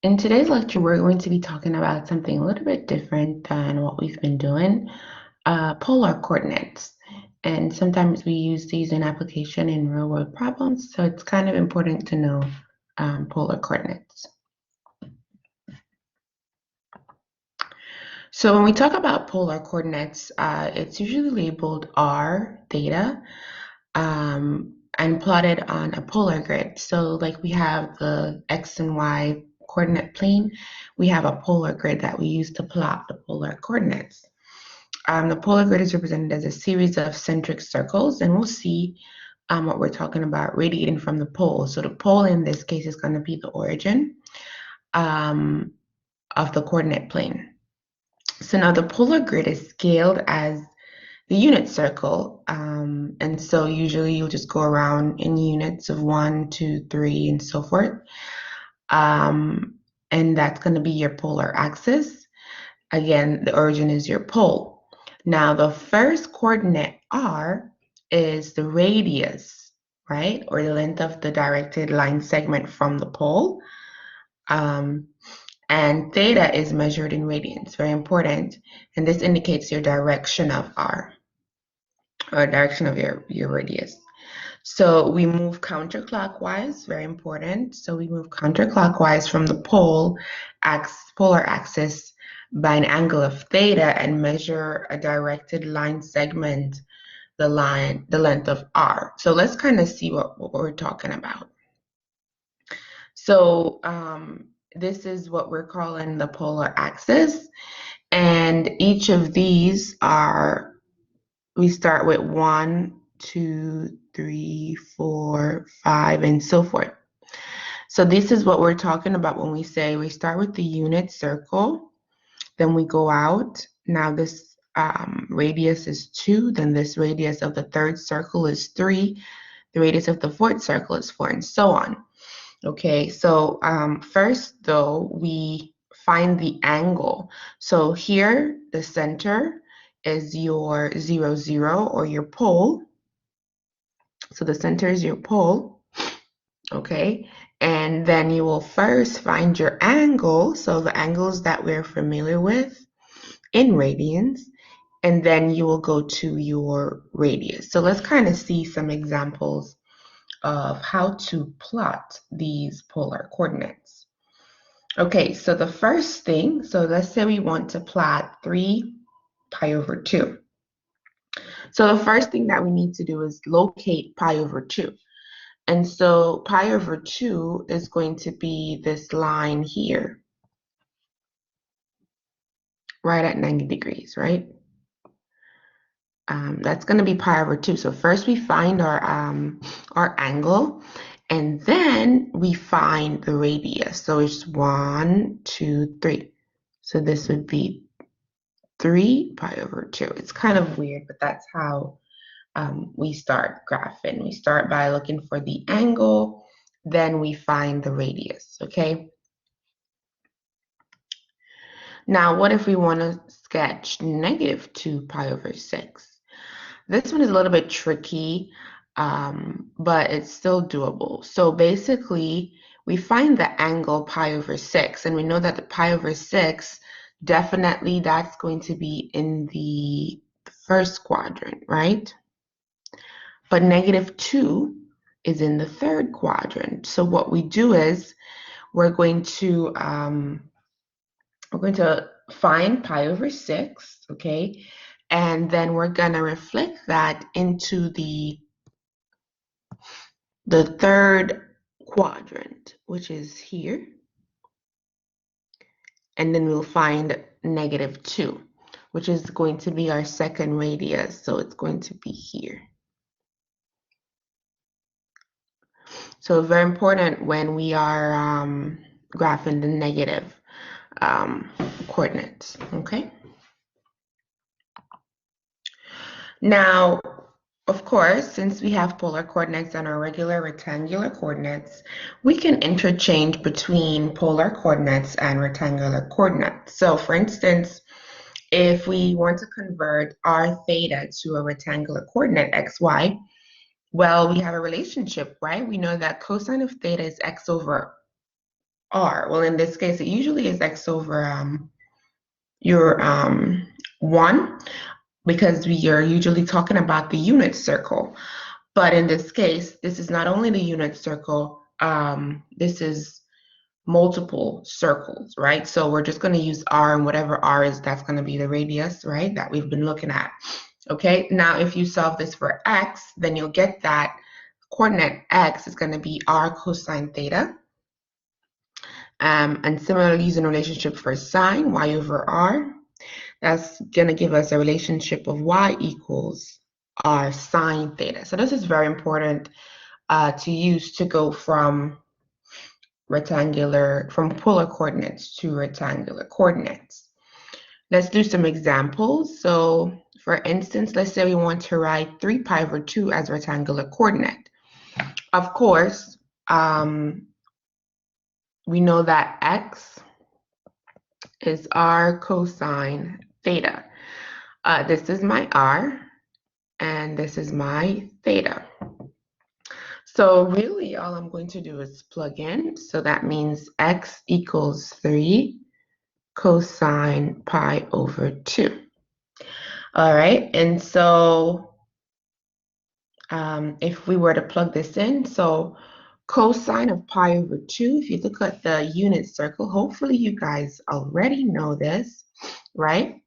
In today's lecture, we're going to be talking about something a little bit different than what we've been doing, polar coordinates. And sometimes we use these in application in real world problems, so it's kind of important to know polar coordinates. So when we talk about polar coordinates, it's usually labeled r, theta, and plotted on a polar grid. So like we have the x and y coordinate plane, we have a polar grid that we use to plot the polar coordinates. The polar grid is represented as a series of centric circles, and we'll see what we're talking about radiating from the pole. So the pole in this case is going to be the origin of the coordinate plane. So now the polar grid is scaled as the unit circle. And so usually you'll just go around in units of 1, 2, 3, and so forth. And that's going to be your polar axis. Again, the origin is your pole. Now, the first coordinate r is the radius, right? Or the length of the directed line segment from the pole. And theta is measured in radians, very important. And this indicates your direction of r, or direction of your radius. So we move counterclockwise, very important. So we move counterclockwise from the polar axis by an angle of theta and measure a directed line segment, the length of r. So let's kind of see what we're talking about. So this is what we're calling the polar axis. And each of these are, we start with 1, 2, 3, 4, 5, and so forth. So this is what we're talking about when we say we start with the unit circle, then we go out. Now this radius is 2, then this radius of the third circle is 3, the radius of the fourth circle is 4, and so on. Okay, so first though, we find the angle. So here, the center is your 0, 0, or your pole. So the center is your pole, okay? And then you will first find your angle, so the angles that we're familiar with in radians, and then you will go to your radius. So let's kind of see some examples of how to plot these polar coordinates. Okay, so the first thing, so let's say we want to plot 3 pi over 2. So the first thing that we need to do is locate pi over 2. And so pi over 2 is going to be this line here, right at 90 degrees, right? That's going to be pi over 2. So first we find our angle, and then we find the radius. So it's 1, 2, 3. So this would be 3 pi over 2. It's kind of weird, but that's how we start graphing. We start by looking for the angle, then we find the radius, okay? Now, what if we want to sketch negative 2 pi over 6? This one is a little bit tricky, but it's still doable. So basically, we find the angle pi over 6, and we know that the pi over 6, definitely that's going to be in the first quadrant, right? But negative 2 is in the third quadrant. So what we do is we're going to find pi over 6, okay? And then we're going to reflect that into the third quadrant, which is here. And then we'll find negative 2, which is going to be our second radius. So it's going to be here. So very important when we are graphing the negative coordinates, okay? Now, of course, since we have polar coordinates and our regular rectangular coordinates, we can interchange between polar coordinates and rectangular coordinates. So for instance, if we want to convert r theta to a rectangular coordinate xy, well, we have a relationship, right? We know that cosine of theta is x over r? Well, in this case, it usually is x over your 1, because we are usually talking about the unit circle. But in this case, this is not only the unit circle, this is multiple circles, right? So we're just going to use r, and whatever r is, that's going to be the radius, right, that we've been looking at. Okay, now if you solve this for x, then you'll get that coordinate x is going to be r cosine theta. And similarly, using a relationship for sine, y over r, that's going to give us a relationship of y equals r sine theta. So this is very important to use to go from polar coordinates to rectangular coordinates. Let's do some examples. So for instance, let's say we want to write 3 pi over 2 as rectangular coordinate. Of course, we know that x is r cosine theta. This is my r, and this is my theta. So really, all I'm going to do is plug in. So that means x equals 3 cosine pi over 2. All right, and so if we were to plug this in, so cosine of pi over 2, if you look at the unit circle, hopefully you guys already know this, right?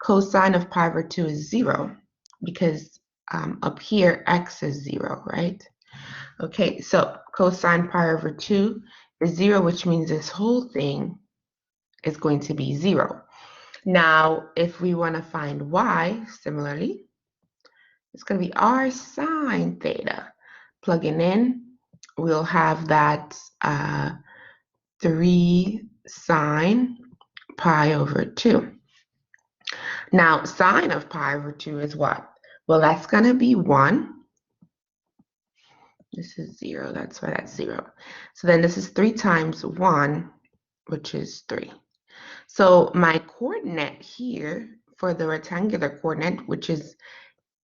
Cosine of pi over 2 is 0, because up here x is 0, right? Okay, so cosine pi over 2 is 0, which means this whole thing is going to be 0. Now, if we want to find y, similarly, it's going to be r sine theta. Plugging in, we'll have that 3 sine pi over 2. Now, sine of pi over 2 is what? Well, that's going to be 1. This is 0, that's why that's 0. So then this is 3 times 1, which is 3. So my coordinate here for the rectangular coordinate, which is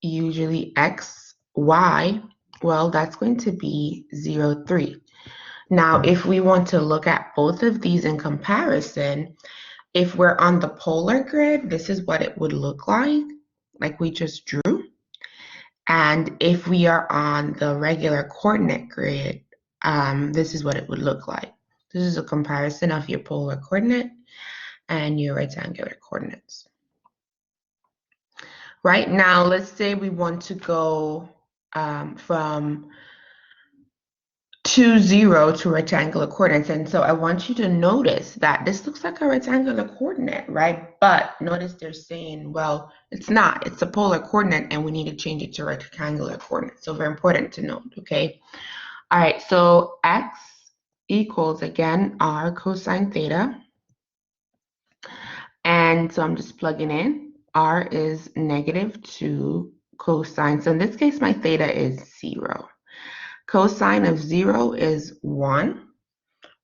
usually x, y, well, that's going to be 0, 3. Now, if we want to look at both of these in comparison, if we're on the polar grid, this is what it would look like we just drew. And if we are on the regular coordinate grid, this is what it would look like. This is a comparison of your polar coordinate and your rectangular coordinates. Right now, let's say we want to go from 2, 0 to rectangular coordinates. And so I want you to notice that this looks like a rectangular coordinate, right? But notice they're saying, well, it's not. It's a polar coordinate, and we need to change it to rectangular coordinates. So very important to note, okay? All right, so x equals, again, r cosine theta. And so I'm just plugging in. R is -2 cosine. So in this case, my theta is 0. Cosine of 0 is 1.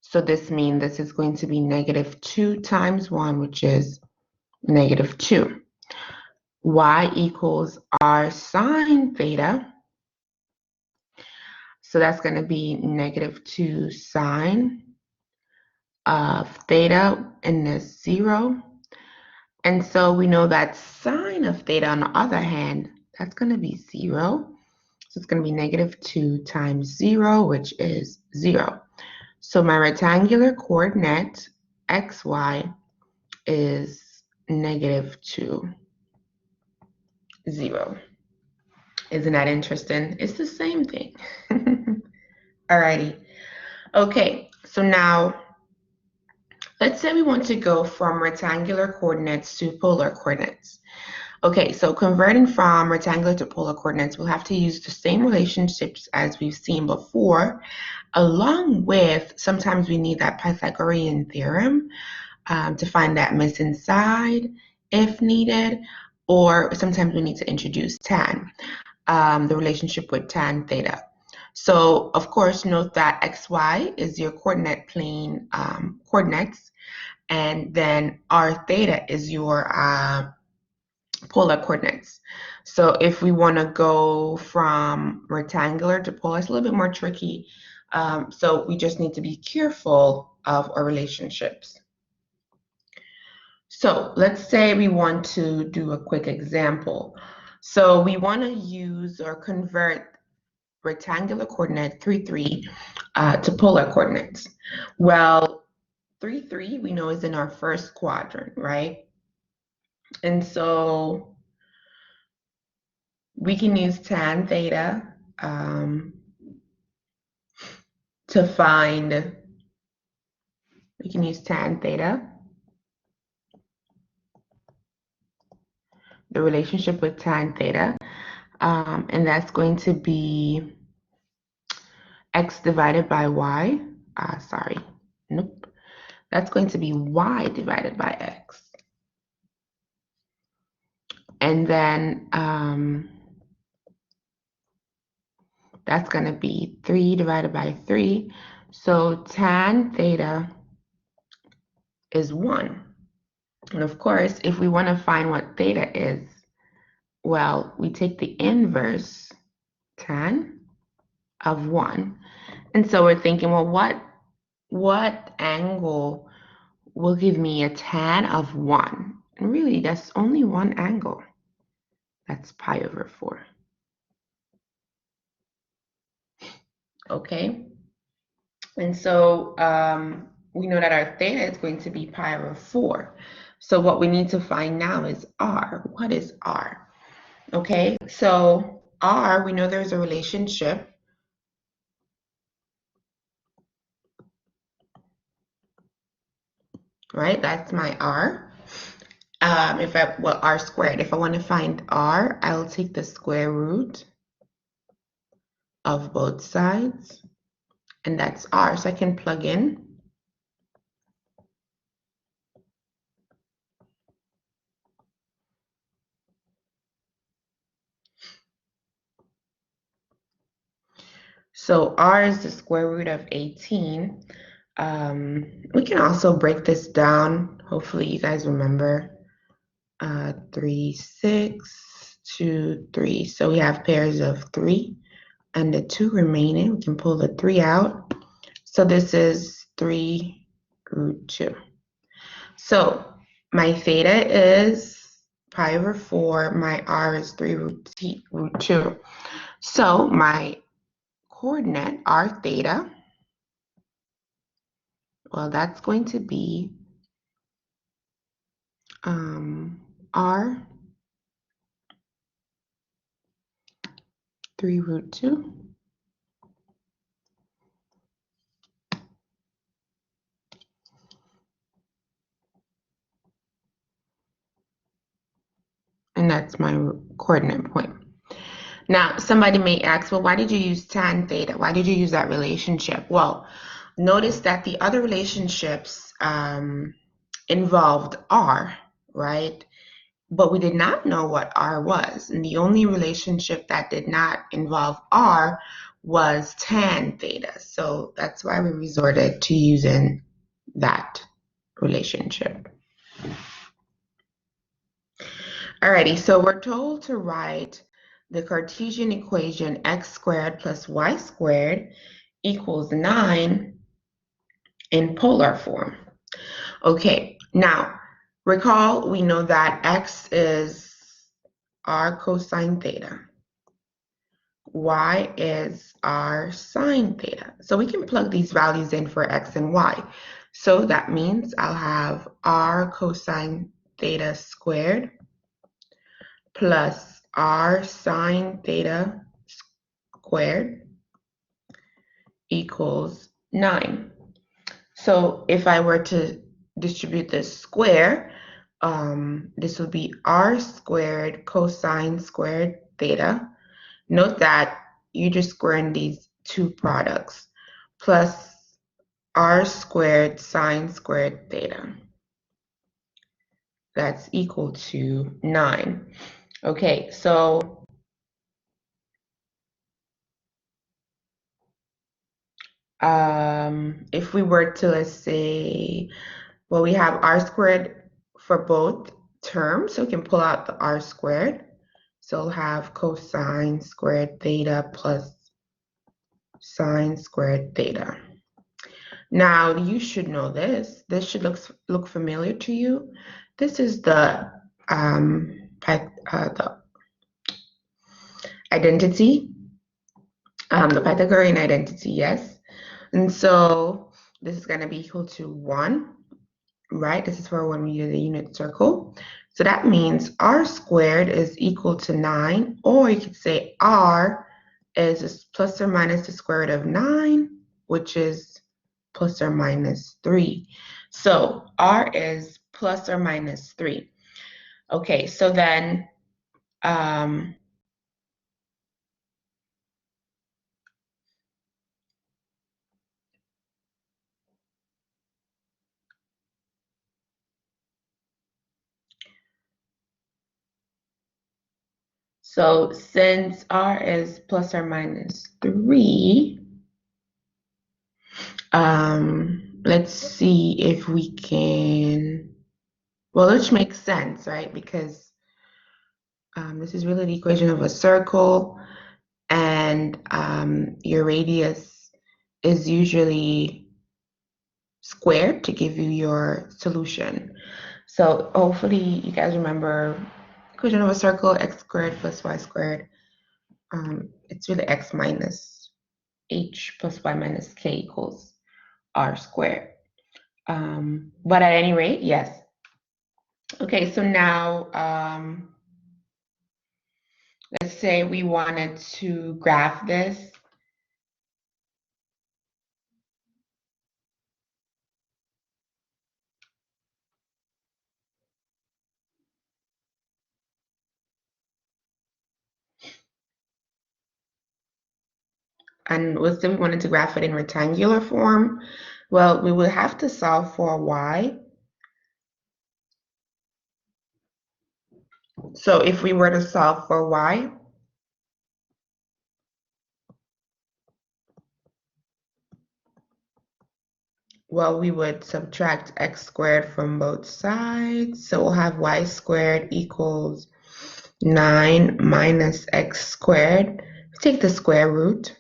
So this means this is going to be -2 times 1, which is -2. Y equals r sine theta. So that's going to be -2 sine of theta in this 0. And so we know that sine of theta, on the other hand, that's going to be 0. So it's going to be -2 times 0, which is 0. So my rectangular coordinate, xy, is -2, 0. Isn't that interesting? It's the same thing. Alrighty. Okay, so now let's say we want to go from rectangular coordinates to polar coordinates. Okay, so converting from rectangular to polar coordinates, we'll have to use the same relationships as we've seen before, along with, sometimes we need that Pythagorean theorem to find that missing side if needed, or sometimes we need to introduce tan, the relationship with tan theta. So, of course, note that xy is your coordinate plane coordinates, and then r theta is your polar coordinates. So if we want to go from rectangular to polar, it's a little bit more tricky So we just need to be careful of our relationships. So let's say we want to do a quick example. So we want to use or convert rectangular coordinate 3, 3 to polar coordinates. Well, 3, 3 we know is in our first quadrant, right? And so we can use tan theta to find, we can use tan theta, the relationship with tan theta, and that's going to be x divided by y. Sorry, nope. That's going to be y divided by x. And then that's going to be 3 divided by 3. So tan theta is 1. And of course, if we want to find what theta is, well, we take the inverse tan of 1. And so we're thinking, well, what angle will give me a tan of 1? And really, that's only one angle. That's pi over 4. Okay? And so we know that our theta is going to be pi over 4. So what we need to find now is r. What is r? Okay, so r, we know there's a relationship. Right, that's my r. R squared. If I want to find r, I'll take the square root of both sides, and that's r. So I can plug in. So r is the square root of 18. We can also break this down. Hopefully you guys remember. 3, 6, 2, 3. So we have pairs of 3 and the 2 remaining. We can pull the 3 out. So this is 3 root 2. So my theta is pi over 4. My r is 3 root 2. So my coordinate, r theta, well, that's going to be r 3 root 2. And that's my coordinate point. Now, somebody may ask, well, why did you use tan theta? Why did you use that relationship? Well, notice that the other relationships involved r, right? But we did not know what r was. And the only relationship that did not involve r was tan theta. So that's why we resorted to using that relationship. Alrighty, so we're told to write the Cartesian equation x squared plus y squared equals 9 in polar form. Okay, now recall we know that x is r cosine theta. Y is r sine theta. So we can plug these values in for x and y. So that means I'll have r cosine theta squared plus r sine theta squared equals 9. So if I were to distribute this square, this would be r squared cosine squared theta. Note that you're just squaring these two products, plus r squared sine squared theta. That's equal to 9. Okay, so if we were to, let's say, well, we have r squared for both terms, so we can pull out the r squared. So we'll have cosine squared theta plus sine squared theta. Now, you should know this. This should look familiar to you. This is the identity, the Pythagorean identity, yes. And so this is going to be equal to 1, right? This is for when we use the unit circle. So that means r squared is equal to 9, or you could say r is plus or minus the square root of 9, which is plus or minus 3. So r is plus or minus 3. Okay, so then so since r is plus or minus 3, let's see if we can, well, which makes sense, right? Because this is really the equation of a circle, and your radius is usually squared to give you your solution. So hopefully you guys remember equation of a circle, x squared plus y squared. It's really x minus h plus y minus k equals r squared. But at any rate, yes. Okay, so now let's say we wanted to graph this. And let's say we wanted to graph it in rectangular form. Well, we would have to solve for y. So if we were to solve for y, well, we would subtract x squared from both sides. So we'll have y squared equals 9 minus x squared. Take the square root.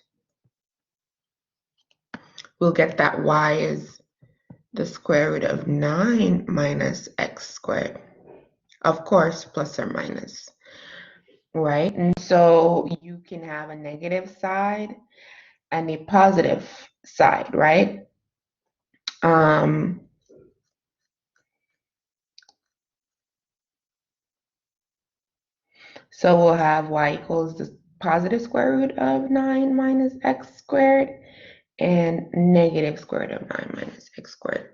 We'll get that y is the square root of 9 minus x squared. Of course, plus or minus, right? And so you can have a negative side and a positive side, right? So we'll have y equals the positive square root of 9 minus x squared and negative square root of 9 minus x squared.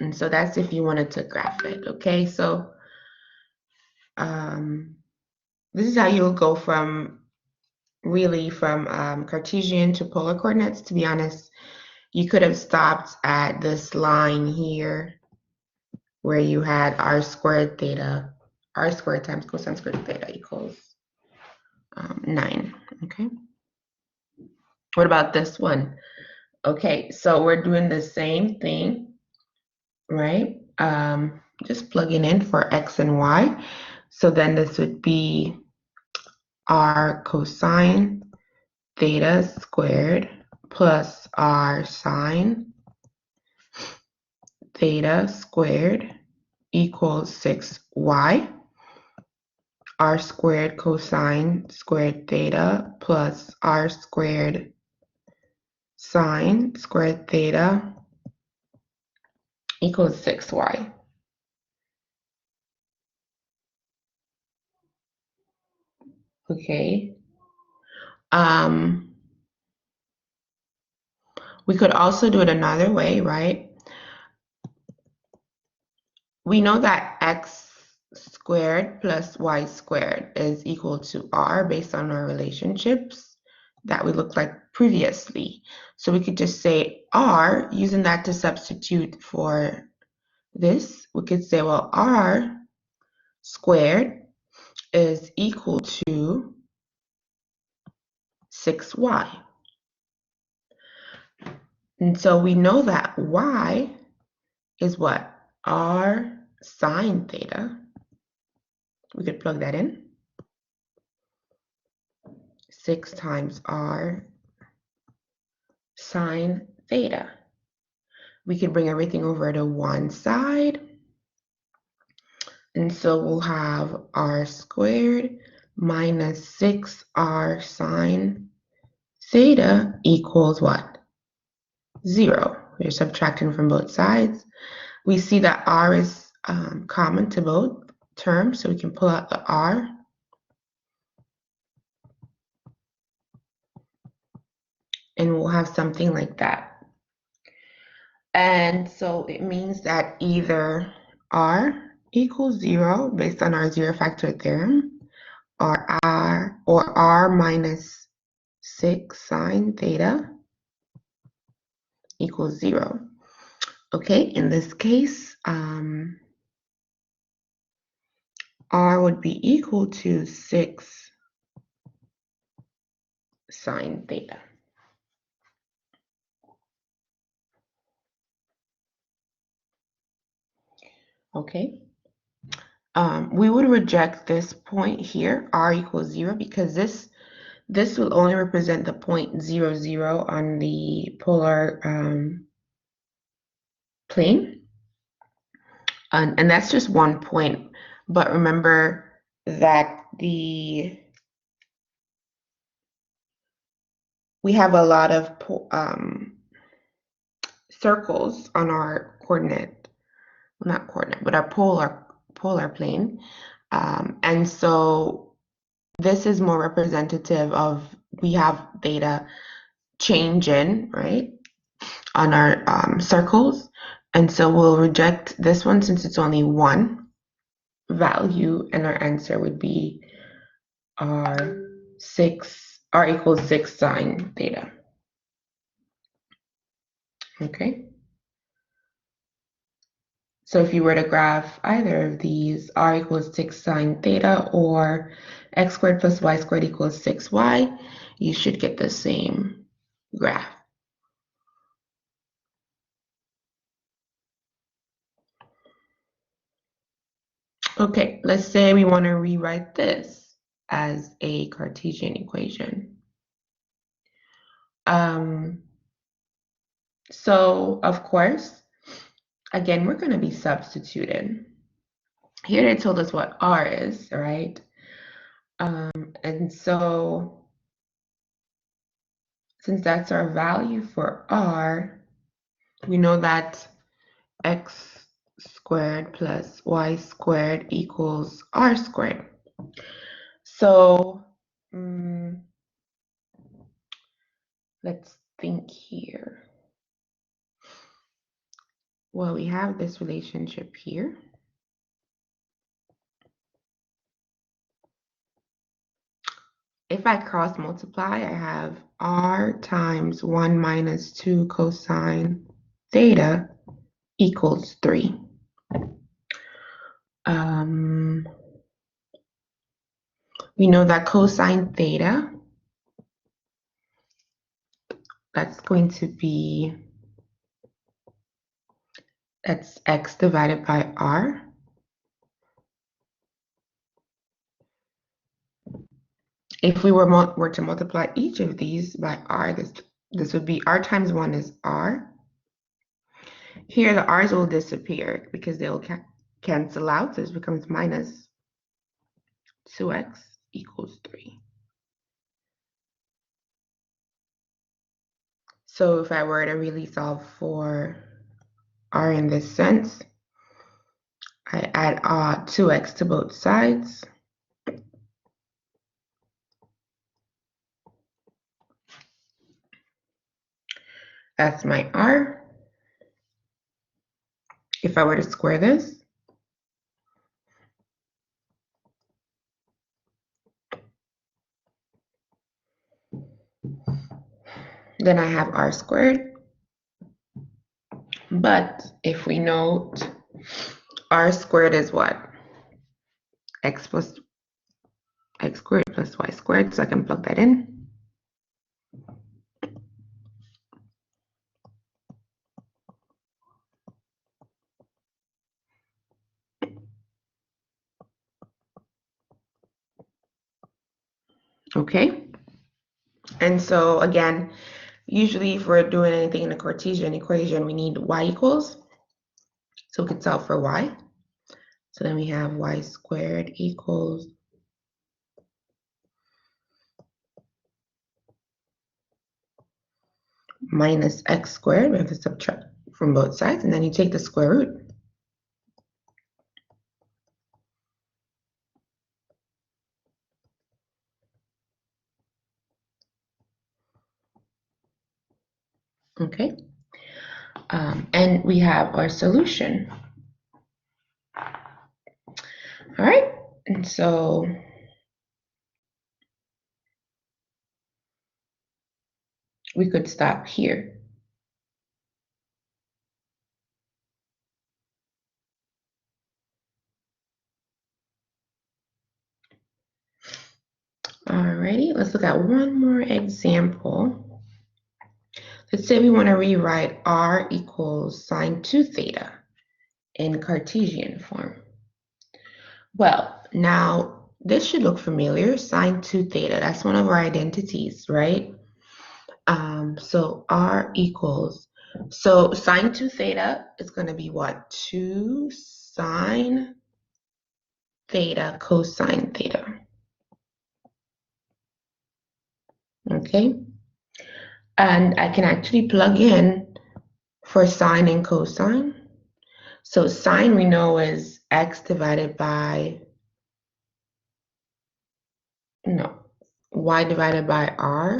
And so that's if you wanted to graph it, okay? So this is how you'll go from Cartesian to polar coordinates. To be honest, you could have stopped at this line here where you had r squared theta, r squared times cosine squared theta equals 9, okay? What about this one? Okay, so we're doing the same thing, right? Just plugging in for x and y. So then this would be r cosine theta squared plus r sine theta squared equals 6y. R squared cosine squared theta plus r squared sine squared theta equals 6y. Okay. We could also do it another way, right? We know that x squared plus y squared is equal to r based on our relationships that we looked like previously. So we could just say r, using that to substitute for this, we could say, well, r squared is equal to 6y. And so we know that y is what? R sine theta. We could plug that in. 6 times r sine theta. We can bring everything over to one side. And so we'll have r squared minus 6r sine theta equals what? 0. We're subtracting from both sides. We see that r is common to both terms, so we can pull out the r. And we'll have something like that. And so it means that either r equals 0 based on our zero factor theorem, or r minus 6 sine theta equals 0. Okay, in this case, r would be equal to 6 sine theta. Okay. We would reject this point here, r equals 0, because this will only represent the point 0, 0 on the polar plane. And that's just one point. But remember that we have a lot of circles on our coordinate, well, not coordinate, but our polar plane. And so this is more representative of, we have data changing, right, on our circles. And so we'll reject this one since it's only one value, and our answer would be r equals 6 sine theta. Okay. So if you were to graph either of these, r equals 6 sine theta or x squared plus y squared equals 6y, you should get the same graph. Okay, let's say we want to rewrite this as a Cartesian equation. So, of course, again, we're going to be substituting. Here they told us what r is, right? And so, since that's our value for r, we know that x squared plus y squared equals r squared. So, let's think here. Well, we have this relationship here. If I cross multiply, I have r times 1 minus 2 cosine theta equals 3. We know that cosine theta, that's going to be, that's x divided by r. If we were to multiply each of these by r, this would be r times 1 is r. Here the r's will disappear because they will cancel out, so this becomes minus 2x equals 3. So if I were to really solve for r in this sense, I add 2x to both sides. That's my r. If I were to square this, then I have r squared. But if we note, r squared is what? X squared plus y squared, so I can plug that in. Okay. And so again, usually if we're doing anything in a Cartesian equation, we need y equals. So we can solve for y. So then we have y squared equals minus x squared. We have to subtract from both sides, and then you take the square root. Okay, and we have our solution. All right, and so we could stop here. Alrighty, let's look at one more example. Let's say we want to rewrite r equals sine 2 theta in Cartesian form. Well, now this should look familiar, sine 2 theta, that's one of our identities, right? So r equals, so sine 2 theta is going to be what? 2 sine theta cosine theta. Okay, and I can actually plug in for sine and cosine. So sine we know is x divided by, no, y divided by r.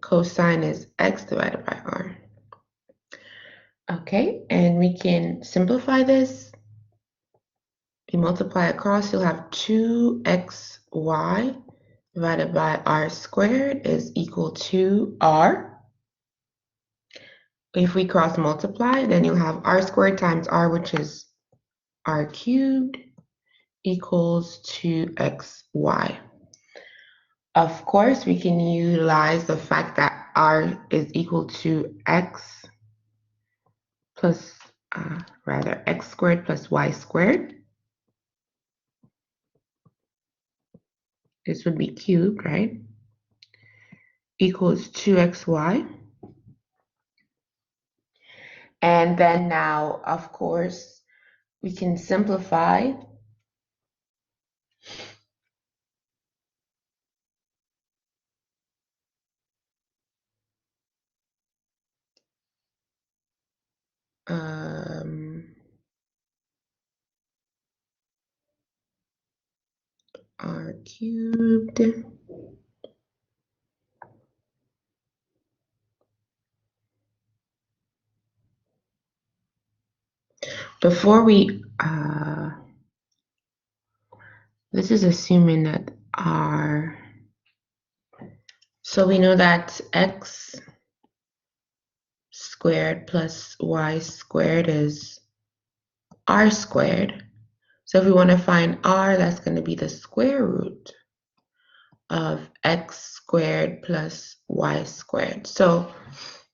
Cosine is x divided by r. Okay, and we can simplify this. You multiply across, you'll have 2xy divided by r squared is equal to r. If we cross multiply, then you'll have r squared times r, which is r cubed, equals 2xy. Of course, we can utilize the fact that r is equal to x plus, x squared plus y squared. This would be cubed, right? Equals 2xy. And then now, of course, we can simplify. R cubed before we, this is assuming that r, so we know that x squared plus y squared is r squared. So if we want to find r, that's going to be the square root of x squared plus y squared. So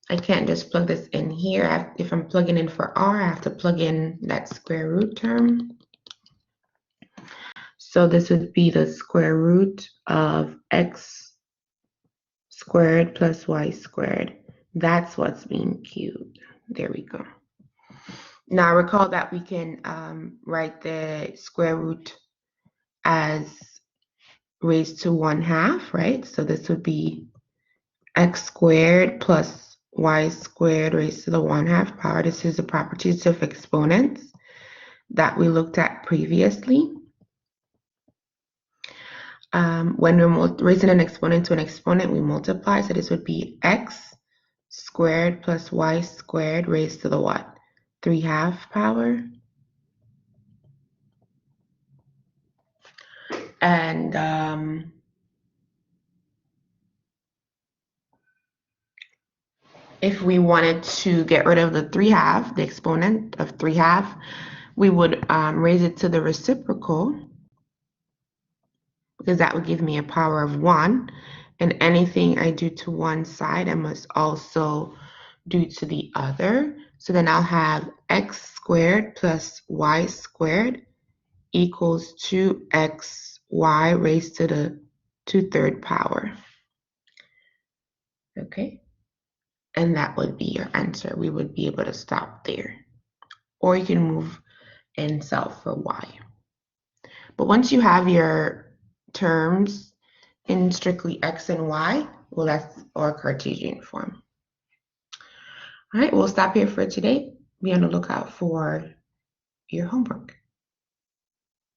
I can't just plug this in here. If I'm plugging in for r, I have to plug in that square root term. So this would be the square root of x squared plus y squared. That's what's being cubed. There we go. Now recall that we can write the square root as raised to 1/2, right? So this would be x squared plus y squared raised to the 1/2 power. This is the properties of exponents that we looked at previously. When we're raising an exponent to an exponent, we multiply. So this would be x squared plus y squared raised to the what? 3/2 power. And if we wanted to get rid of the 3/2, the exponent of 3/2, we would raise it to the reciprocal, because that would give me a power of 1. And anything I do to one side, I must also do to the other. So then I'll have x squared plus y squared equals 2xy raised to the 2/3 power. okay? And that would be your answer. We would be able to stop there. Or you can move in cell for y. But once you have your terms in strictly x and y, well, that's our Cartesian form. All right, we'll stop here for today. Be on the lookout for your homework.